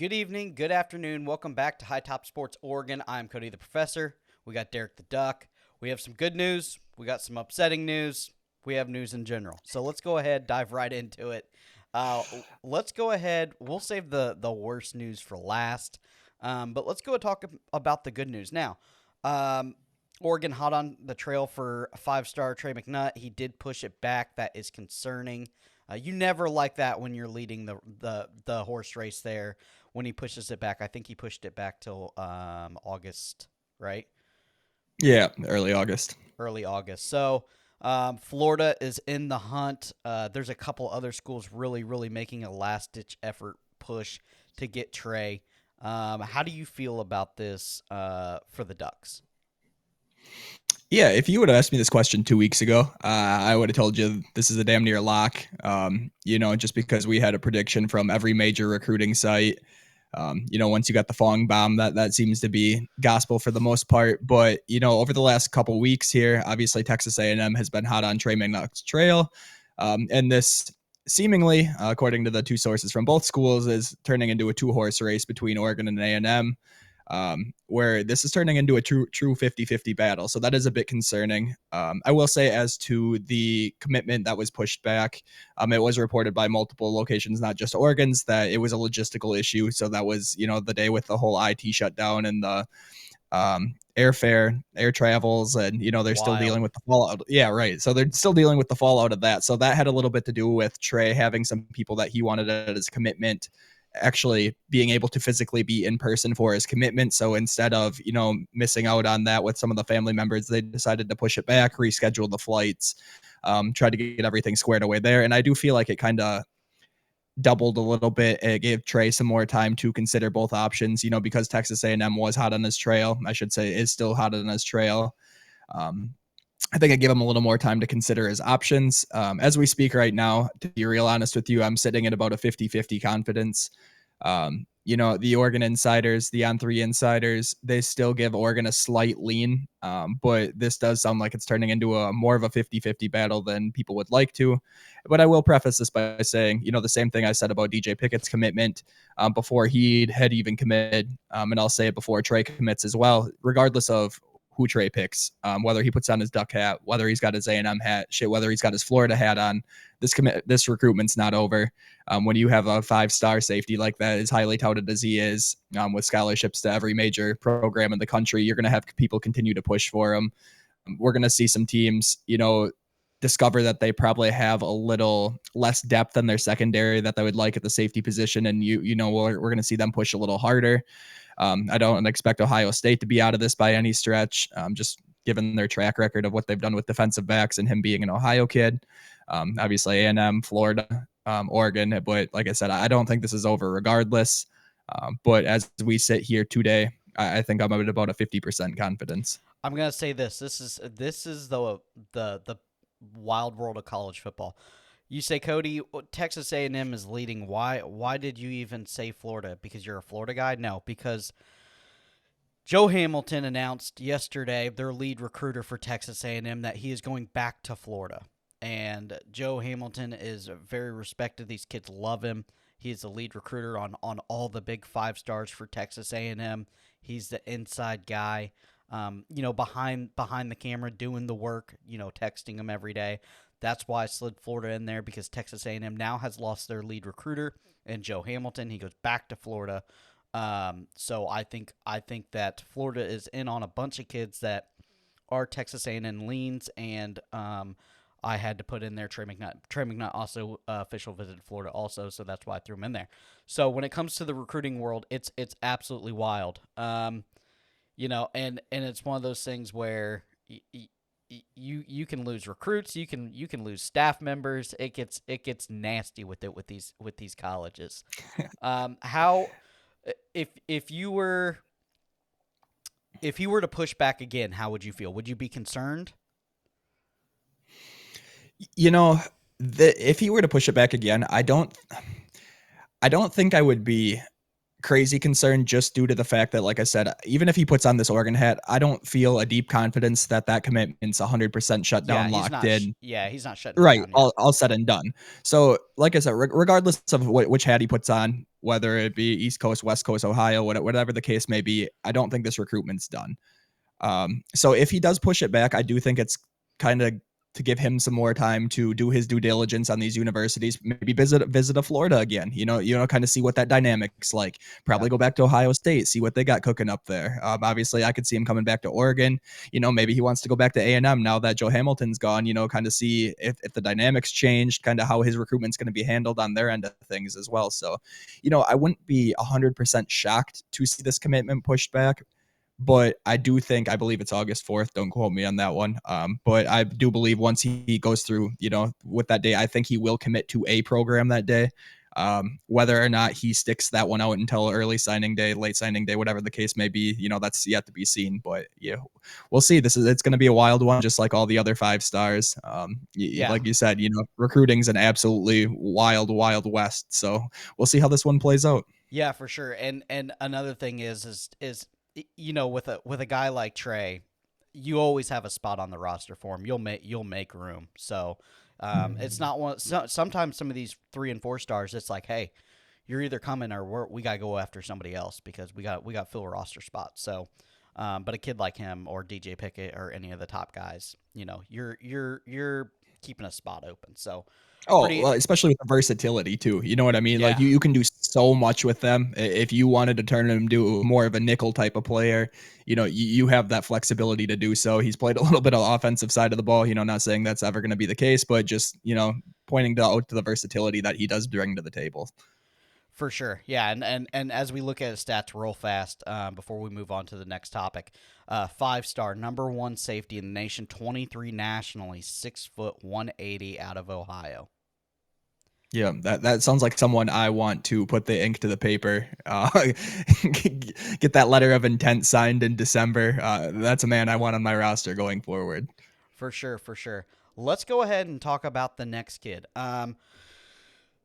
Good evening, good afternoon. Welcome back to High Top Sports Oregon. I'm Cody the Professor. We got Derek the Duck. We have some good news. We got some upsetting news. We have news in general. So let's go ahead, dive right into it. Let's go ahead. We'll save the worst news for last. But let's go and talk about the good news now. Um, Oregon hot on the trail for a five-star Trey McNutt. He did push it back. That is concerning. You never like that when you're leading the horse race there when he pushes it back. I think he pushed it back till August, right? Yeah, early August. Early August. So Florida is in the hunt. There's a couple other schools really making a last ditch effort push to get Trey. How do you feel about this for the Ducks? Yeah, if you would have asked me this question 2 weeks ago, I would have told you this is a damn near lock. Just because we had a prediction from every major recruiting site. Once you got the Fong bomb, that seems to be gospel for the most part. But over the last couple weeks here, obviously Texas A&M has been hot on Trey McNutt's trail, and this seemingly, according to the two sources from both schools, is turning into a two-horse race between Oregon and A&M. Where this is turning into a true 50-50 battle. So that is a bit concerning. I will say, as to the commitment that was pushed back, it was reported by multiple locations, not just Oregon's, that it was a logistical issue. So that was, the day with the whole IT shutdown and the airfare, air travels, and they're still dealing Wild. with the fallout. Yeah, right. So they're still dealing with the fallout of that. So that had a little bit to do with Trey having some people that he wanted at his commitment actually being able to physically be in person for his commitment. So instead of, missing out on that with some of the family members, they decided to push it back, reschedule the flights, try to get everything squared away there. And I do feel like it kind of doubled a little bit. It gave Trey some more time to consider both options, because Texas A&M was hot on his trail. I should say is still hot on his trail. Um, I think I give him a little more time to consider his options. As we speak right now, to be real honest with you, I'm sitting at about a 50-50 confidence. The Oregon insiders, the On3 insiders, they still give Oregon a slight lean. But this does sound like it's turning into a more of a 50-50 battle than people would like to. But I will preface this by saying, the same thing I said about DJ Pickett's commitment before he had even committed. And I'll say it before Trey commits as well, regardless of who Trey picks, whether he puts on his Duck hat, whether he's got his A&M hat, whether he's got his Florida hat on. This recruitment's not over. When you have a 5-star safety like that, as highly touted as he is, with scholarships to every major program in the country, you're going to have people continue to push for him. We're going to see some teams, discover that they probably have a little less depth in their secondary that they would like at the safety position, and we're going to see them push a little harder. I don't expect Ohio State to be out of this by any stretch, just given their track record of what they've done with defensive backs and him being an Ohio kid. Obviously, A&M, Florida, Oregon. But like I said, I don't think this is over regardless. But as we sit here today, I think I'm at about a 50% confidence. I'm gonna say this. This is the wild world of college football. You say, Cody, Texas A&M is leading. Why did you even say Florida? Because you're a Florida guy? No, because Joe Hamilton announced yesterday, their lead recruiter for Texas A&M, that he is going back to Florida. And Joe Hamilton is very respected. These kids love him. He's the lead recruiter on all the big five stars for Texas A&M. He's the inside guy, behind the camera doing the work, texting him every day. That's why I slid Florida in there, because Texas A&M now has lost their lead recruiter and Joe Hamilton. He goes back to Florida. So I think that Florida is in on a bunch of kids that are Texas A&M leans, and I had to put in there Trey McNutt. Trey McNutt also official visited Florida also, so that's why I threw him in there. So when it comes to the recruiting world, it's absolutely wild. And it's one of those things where you can lose recruits, you can lose staff members. It gets nasty with these colleges. How if you were to push back again, how would you feel? Would you be concerned? You know, if he were to push it back again, I don't think I would be crazy concern just due to the fact that, like I said, even if he puts on this Oregon hat, I don't feel a deep confidence that that commitment's 100% shut Yeah, down, he's locked not. in. He's not shutting it Right, down yet. all said and done. So, like I said, regardless of which hat he puts on, whether it be East Coast, West Coast, Ohio, whatever the case may be, I don't think this recruitment's done. So if he does push it back, I do think it's kind of to give him some more time to do his due diligence on these universities. Maybe visit a Florida again. Kind of see what that dynamic's like. Yeah, Probably go back to Ohio State, see what they got cooking up there. Obviously, I could see him coming back to Oregon. Maybe he wants to go back to A&M now that Joe Hamilton's gone. Kind of see if the dynamics changed, kind of how his recruitment's going to be handled on their end of things as well. So, I wouldn't be 100% shocked to see this commitment pushed back, but I believe it's August 4th. Don't quote me on that one. But I do believe once he goes through, with that day, I think he will commit to a program that day. Whether or not he sticks that one out until early signing day, late signing day, whatever the case may be, that's yet to be seen. But yeah, we'll see. It's going to be a wild one, just like all the other 5 stars. yeah, Like you said, recruiting's an absolutely wild, wild west. So we'll see how this one plays out. yeah, for sure. And another thing is with a guy like Trey, you always have a spot on the roster for him. You'll make room. So it's not one. Sometimes some of these 3 and 4 stars, it's like, hey, you're either coming or we gotta go after somebody else because we got fill roster spots. So, but a kid like him or DJ Pickett or any of the top guys, you're keeping a spot open. So Oh, pretty, well, especially with the versatility too. You know what I mean? Like yeah, you can do so much with them. If you wanted to turn him into more of a nickel type of player, you have that flexibility to do so. He's played a little bit of offensive side of the ball. Not saying that's ever going to be the case, but just pointing out to the versatility that he does bring to the table. for sure. Yeah, and as we look at his stats real fast, before we move on to the next topic, 5-star, number one safety in the nation, 23 nationally, 6 foot 180 out of Ohio. Yeah, that sounds like someone I want to put the ink to the paper. Get that letter of intent signed in December. That's a man I want on my roster going forward. For sure, for sure. Let's go ahead and talk about the next kid.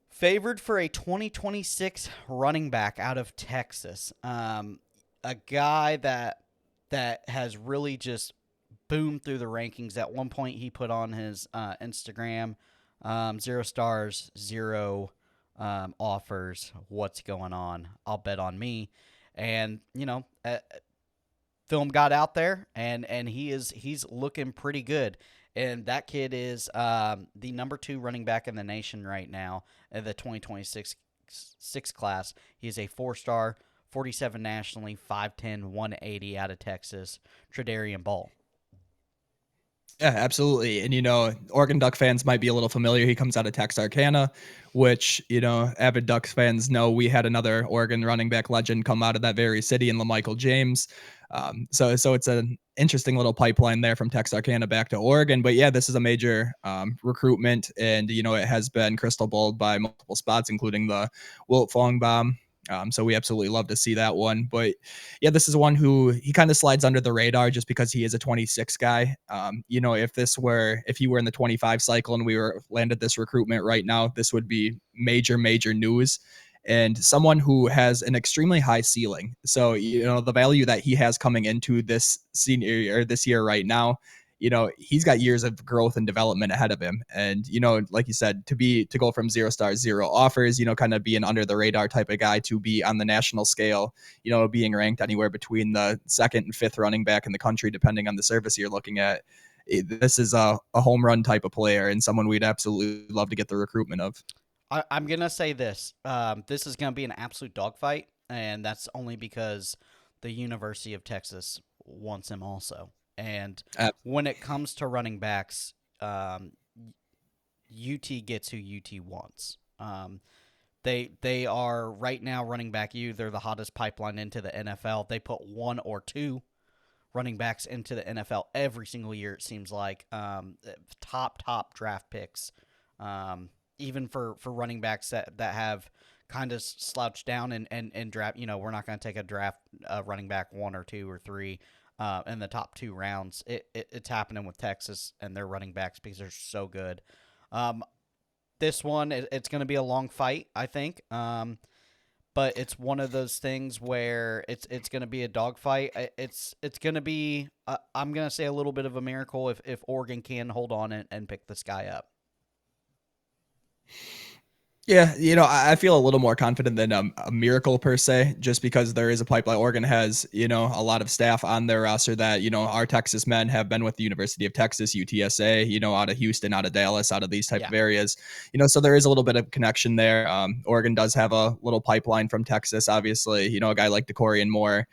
Favored for a 2026 running back out of Texas. A guy that has really just boomed through the rankings. At one point, he put on his Instagram, 0 stars, zero offers. What's going on? I'll bet on me. And film got out there, and he's looking pretty good. And that kid is the number 2 running back in the nation right now in the 2026 class. He's a 4-star, 47 nationally, 5'10", 180 out of Texas, Tredarian Ball. Yeah, absolutely. And Oregon Duck fans might be a little familiar. He comes out of Texarkana, which, avid Ducks fans know we had another Oregon running back legend come out of that very city in LaMichael James. So it's an interesting little pipeline there from Texarkana back to Oregon. But yeah, this is a major recruitment, and it has been crystal balled by multiple spots, including the Wilt Fong bomb. So we absolutely love to see that one. But yeah, this is one who he kind of slides under the radar just because he is a 26 guy. If he were in the 25 cycle and we were landed this recruitment right now, this would be major, major news. And someone who has an extremely high ceiling. So, the value that he has coming into this senior or this year right now, he's got years of growth and development ahead of him. And, like you said, to go from 0 stars, 0 offers, kind of be an under the radar type of guy to be on the national scale, being ranked anywhere between the 2nd and 5th running back in the country, depending on the service you're looking at. This is a home run type of player and someone we'd absolutely love to get the recruitment of. I'm gonna say this. This is gonna be an absolute dogfight, and that's only because the University of Texas wants him also. And when it comes to running backs, UT gets who UT wants. They are right now running back U. They're the hottest pipeline into the NFL. They put 1 or 2 running backs into the NFL every single year. It seems like top draft picks. Even for running backs that have kind of slouched down and draft. We're not going to take a draft running back 1 or 2 or 3 in the top 2 rounds. It's happening with Texas and their running backs because they're so good. This one, it's going to be a long fight, I think. but it's one of those things where it's going to be a dogfight. It's going to be I'm going to say a little bit of a miracle if Oregon can hold on and pick this guy up. Yeah, I feel a little more confident than a miracle per se, just because there is a pipeline. Oregon has, a lot of staff on their roster that, our Texas men have been with the University of Texas, UTSA, out of Houston, out of Dallas, out of these type Yeah. of areas, so there is a little bit of connection there. Oregon does have a little pipeline from Texas, obviously, a guy like DeCorian Moore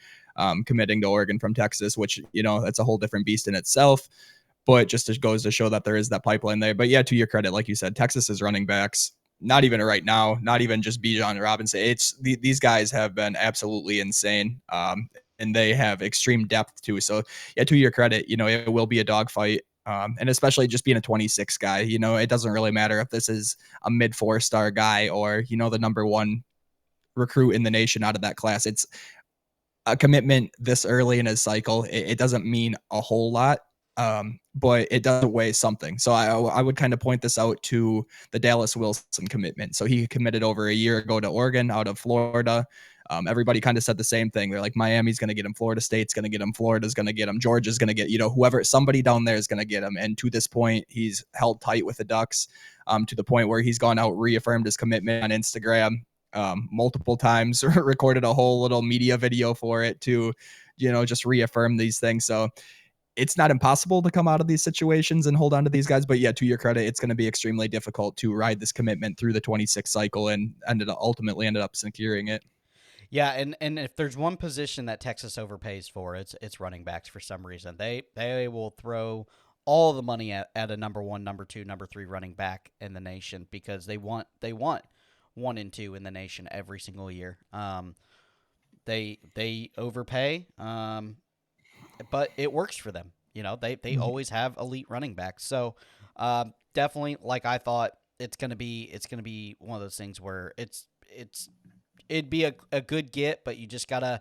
committing to Oregon from Texas, which, that's a whole different beast in itself. But just goes to show that there is that pipeline there. But yeah, to your credit, like you said, Texas's running backs, not even right now, not even just Bijan Robinson. These guys have been absolutely insane, and they have extreme depth too. So yeah, to your credit, it will be a dogfight. And especially just being a 26 guy, it doesn't really matter if this is a mid 4-star guy or, the number one recruit in the nation out of that class. It's a commitment this early in his cycle. It doesn't mean a whole lot, but it does weigh something. So I would kind of point this out to the Dallas Wilson commitment. So he committed over a year ago to Oregon out of Florida. Everybody kind of said the same thing. They're like, Miami's going to get him, Florida State's going to get him, Florida's going to get him, Georgia's going to get, whoever, somebody down there is going to get him. And to this point, he's held tight with the Ducks, to the point where he's gone out, reaffirmed his commitment on Instagram multiple times, recorded a whole little media video for it to, just reaffirm these things. So it's not impossible to come out of these situations and hold on to these guys. But yeah, to your credit, it's going to be extremely difficult to ride this commitment through the 26 cycle and ultimately ended up securing it. Yeah, and if there's one position that Texas overpays for, it's running backs for some reason. They will throw all the money at a number one, number two, number three running back in the nation because they want 1 and 2 in the nation every single year. They overpay, but it works for them. They always have elite running backs. So definitely, like I thought, it's gonna be one of those things where it'd be a good get, but you just gotta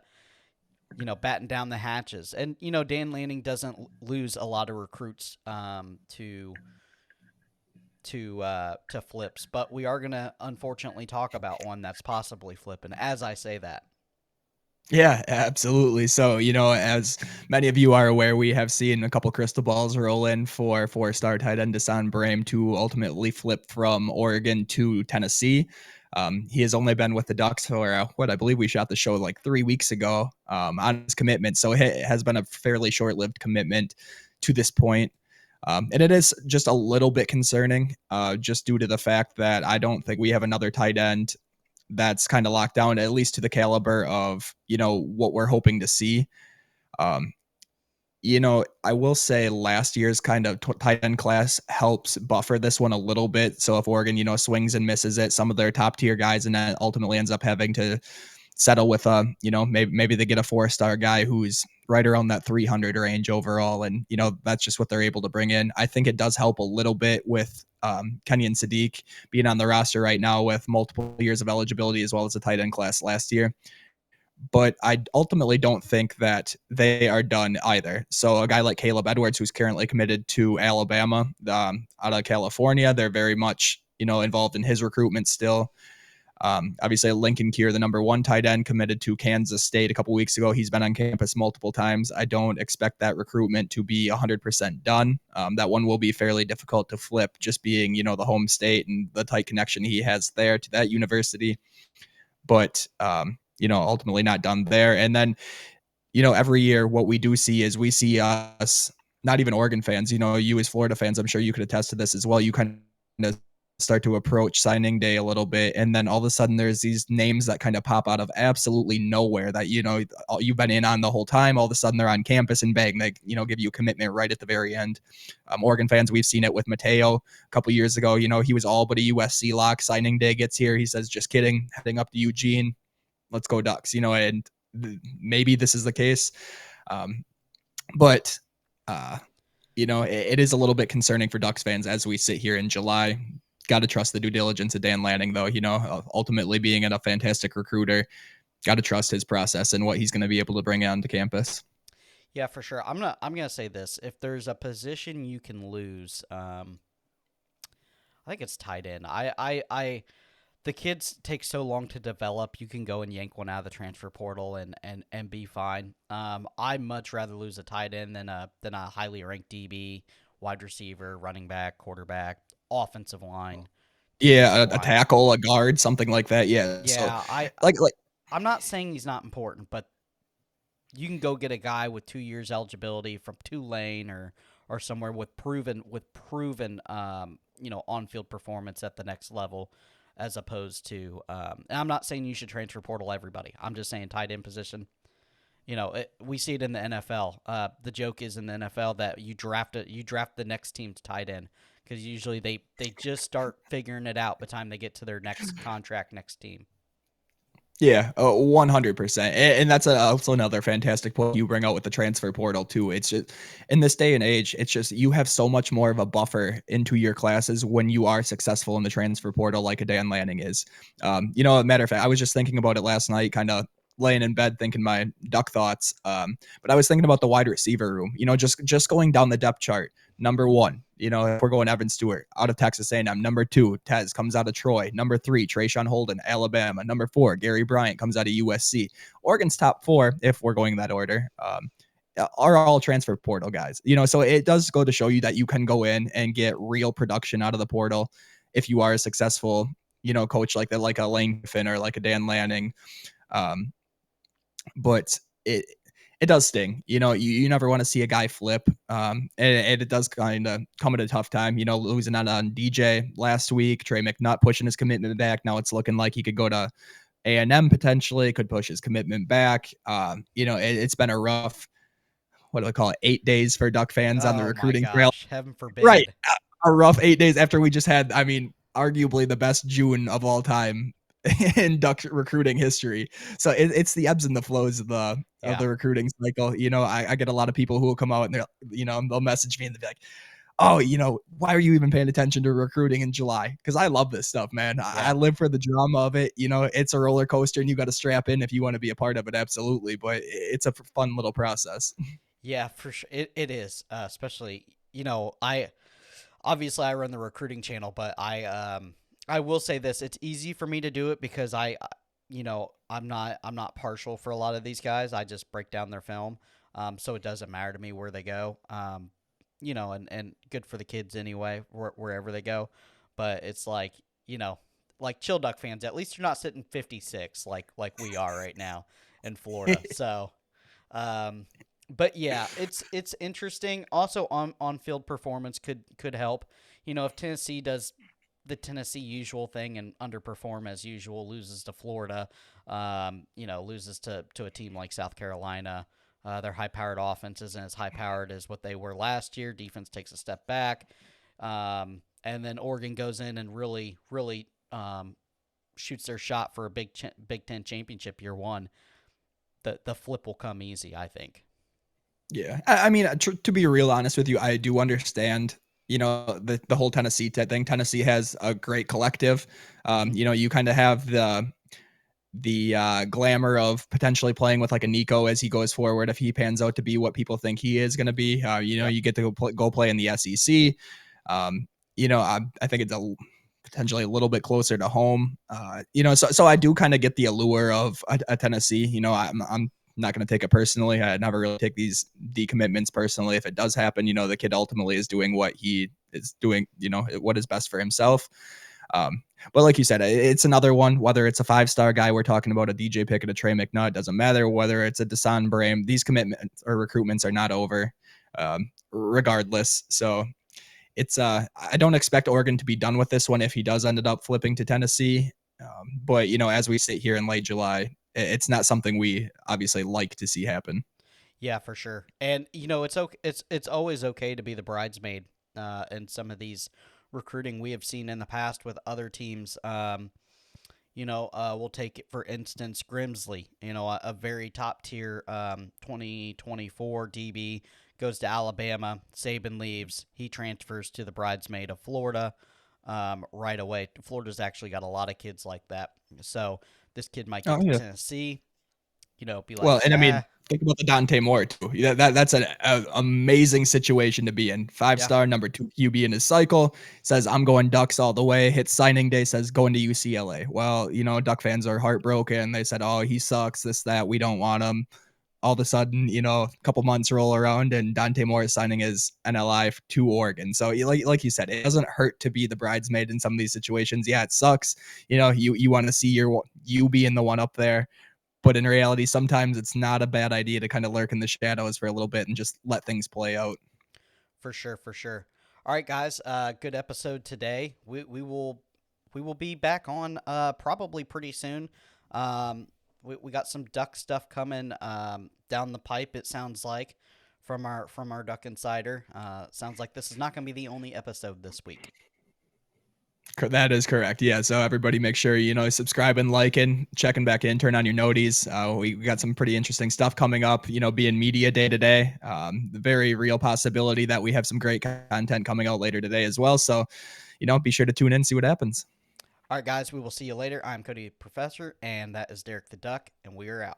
batten down the hatches. And Dan Lanning doesn't lose a lot of recruits to flips, but we are gonna unfortunately talk about one that's possibly flipping as I say that. Yeah, absolutely. So, as many of you are aware, we have seen a couple crystal balls roll in for 4-star tight end Deshaun Brame to ultimately flip from Oregon to Tennessee. He has only been with the Ducks for I believe we shot the show like 3 weeks ago on his commitment. So it has been a fairly short-lived commitment to this point. And it is just a little bit concerning, just due to the fact that I don't think we have another tight end that's kind of locked down, at least to the caliber of, what we're hoping to see. Um, I will say last year's kind of tight end class helps buffer this one a little bit. So if Oregon, swings and misses it, some of their top tier guys, and that ultimately ends up having to settle with maybe they get a 4-star guy who's right around that 300 range overall, and that's just what they're able to bring in. I think it does help a little bit with Kenyon Sadiq being on the roster right now with multiple years of eligibility as well as a tight end class last year. But I ultimately don't think that they are done either. So a guy like Caleb Edwards, who's currently committed to Alabama, out of California, they're very much involved in his recruitment still. Obviously, Lincoln Kier, the number 1 tight end, committed to Kansas State a couple weeks ago. He's been on campus multiple times. I don't expect that recruitment to be 100% done. That one will be fairly difficult to flip, just being, the home state and the tight connection he has there to that university. But, ultimately not done there. And then, every year what we do see is we see us, not even Oregon fans, you as Florida fans, I'm sure you could attest to this as well. You kind of start to approach signing day a little bit, and then all of a sudden there's these names that kind of pop out of absolutely nowhere that you've been in on the whole time. All of a sudden they're on campus and bang, they give you a commitment right at the very end. Oregon fans, we've seen it with Mateo a couple years ago. He was all but a USC lock. Signing day gets here, he says, just kidding, heading up to Eugene, let's go Ducks. And maybe this is the case, but it is a little bit concerning for Ducks fans as we sit here in July. Got to trust the due diligence of Dan Lanning, though. Ultimately being a fantastic recruiter, got to trust his process and what he's going to be able to bring onto campus. Yeah, for sure. I'm gonna say this: if there's a position you can lose, I think it's tight end. I the kids take so long to develop. You can go and yank one out of the transfer portal and be fine. I'd much rather lose a tight end than a highly ranked DB, wide receiver, running back, quarterback, offensive line, Yeah, defensive a line. tackle, a guard, something like that. Yeah. So Yeah, I like I'm not saying he's not important, but you can go get a guy with 2 years eligibility from Tulane or somewhere with proven on field performance at the next level, as opposed to and I'm not saying you should transfer portal everybody. I'm just saying tight end position. We see it in the NFL. The joke is in the NFL that you draft the next team's tight end because usually they just start figuring it out by the time they get to their next contract, next team. Yeah, 100%. And that's also another fantastic point you bring out with the transfer portal too. It's just in this day and age, it's just you have so much more of a buffer into your classes when you are successful in the transfer portal, like a Dan Lanning is. A matter of fact, I was just thinking about it last night, kind of laying in bed thinking my duck thoughts. But I was thinking about the wide receiver room. Just going down the depth chart. Number one, if we're going Evan Stewart out of Texas A&M. Number two, Tez comes out of Troy. Number three, Trayshawn Holden, Alabama. Number four, Gary Bryant comes out of USC. Oregon's top four, if we're going that order, are all transfer portal guys. So it does go to show you that you can go in and get real production out of the portal if you are a successful, coach like that, like a Lane Kiffin or like a Dan Lanning. But it does sting. You never want to see a guy flip. And it does kind of come at a tough time. Losing out on DJ last week, Trey McNutt pushing his commitment back. Now it's looking like he could go to A&M potentially, could push his commitment back. It's been a rough, what do I call it, 8 days for Duck fans on the Oh my recruiting trail. gosh, heaven Right. forbid. A rough 8 days after we just had, I mean, arguably the best June of all time in Duck recruiting history. So it's the ebbs and the flows of Yeah. the recruiting cycle. I get a lot of people who will come out and they'll message me and they'll be like, oh, why are you even paying attention to recruiting in July? Because I love this stuff, man. I Yeah. live for the drama of it. It's a roller coaster and you got to strap in if you want to be a part of it. Absolutely. But it's a fun little process. Yeah, for sure. It is, especially, I obviously I run the recruiting channel, but I will say this, it's easy for me to do it because I'm not partial for a lot of these guys. I just break down their film. So it doesn't matter to me where they go. And good for the kids anyway, wherever they go. But it's like chill Duck fans, at least you're not sitting 56 like we are right now in Florida. So um, but yeah, it's interesting. Also, on field performance could help. If Tennessee does the Tennessee usual thing and underperform as usual, loses to Florida, loses to a team like South Carolina. Their high-powered offense isn't as high-powered as what they were last year. Defense takes a step back, and then Oregon goes in and really, really shoots their shot for a Big Ten championship year one. The flip will come easy, I think. Yeah. I mean, to be real honest with you, I do understand, the whole Tennessee thing. Tennessee has a great collective. Mm-hmm. You kind of have the glamour of potentially playing with like a Nico as he goes forward if he pans out to be what people think he is going to be. Yep. You get to go play in the SEC. I think it's potentially a little bit closer to home. So I do kind of get the allure of a Tennessee. I'm not going to take it personally. I never really take these decommitments personally. If it does happen, the kid ultimately is doing what he is doing, what is best for himself. But like you said, it's another one, whether it's a 5-star guy, we're talking about a DJ Pickett, a Trey McNutt, it doesn't matter whether it's a Desan Brame, these commitments or recruitments are not over, regardless. So it's I don't expect Oregon to be done with this one if he does end up flipping to Tennessee. But as we sit here in late July, it's not something we obviously like to see happen. Yeah, for sure. And it's okay. It's always okay to be the bridesmaid in some of these recruiting we have seen in the past with other teams. We'll take it for instance Grimsley. A very top tier 2024 DB goes to Alabama. Saban leaves. He transfers to the bridesmaid of Florida right away. Florida's actually got a lot of kids like that. So this kid might Oh get to yeah. Tennessee. be like, Well, and I mean, think about the Dante Moore too. That's an amazing situation to be in. yeah, 5-star number 2 QB in his cycle, says I'm going Ducks all the way. Hits signing day, says going to UCLA. Well, Duck fans are heartbroken. They said, "Oh, he sucks. This that. We don't want him." All of a sudden, a couple months roll around and Dante Moore is signing his NLI to Oregon. So, like you said, it doesn't hurt to be the bridesmaid in some of these situations. Yeah, it sucks. You want to see you being the one up there. But in reality, sometimes it's not a bad idea to kind of lurk in the shadows for a little bit and just let things play out. for sure, for sure. All right, guys, good episode today. We will be back on probably pretty soon. We got some duck stuff coming down the pipe. It sounds like from our Duck Insider. Sounds like this is not going to be the only episode this week. That is correct. Yeah. So everybody make sure, subscribing, liking, checking back in, turn on your noties. We got some pretty interesting stuff coming up, being media day to day. The very real possibility that we have some great content coming out later today as well. So, be sure to tune in, see what happens. All right, guys, we will see you later. I'm Cody Professor, and that is Derek the Duck, and we are out.